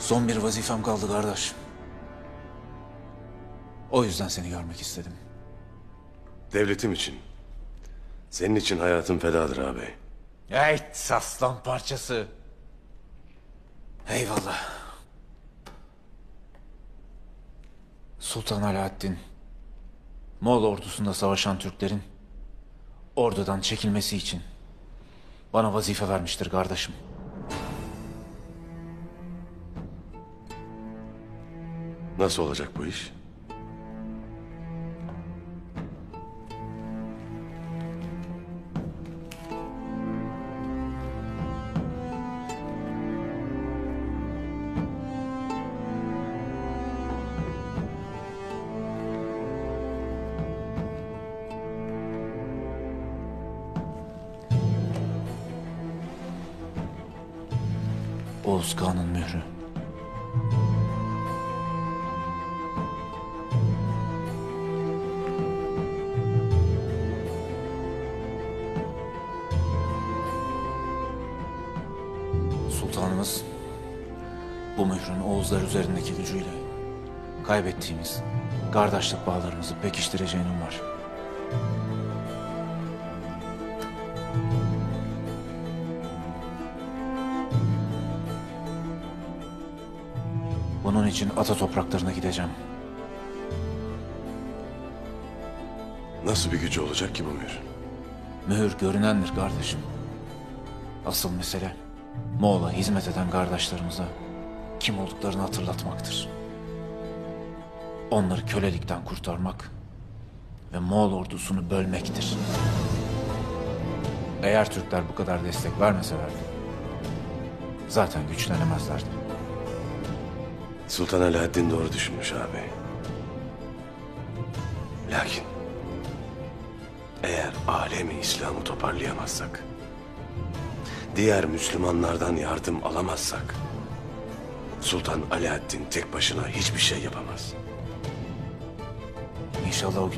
Son bir vazifem kaldı kardeş. O yüzden seni görmek istedim. Devletim için. Senin için hayatım fedadır ağabey. Ey aslan parçası. Eyvallah. Sultan Alaaddin, Moğol ordusunda savaşan Türklerin ordudan çekilmesi için bana vazife vermiştir kardeşim. Nasıl olacak bu iş? Oğuz Kağan'ın mührü. Sultanımız bu mührün Oğuzlar üzerindeki gücüyle kaybettiğimiz kardeşlik bağlarımızı pekiştireceğini umar. Bunun için ata topraklarına gideceğim. Nasıl bir gücü olacak ki bu mührün? Mühür görünendir kardeşim. Asıl mesele Moğol'a hizmet eden kardeşlerimize kim olduklarını hatırlatmaktır. Onları kölelikten kurtarmak ve Moğol ordusunu bölmektir. Eğer Türkler bu kadar destek vermeselerdi zaten güçlenemezlerdi. Sultan Alaaddin doğru düşünmüş ağabey. Lakin eğer alemi İslam'ı toparlayamazsak, diğer Müslümanlardan yardım alamazsak, Sultan Alaaddin tek başına hiçbir şey yapamaz. İnşallah o gün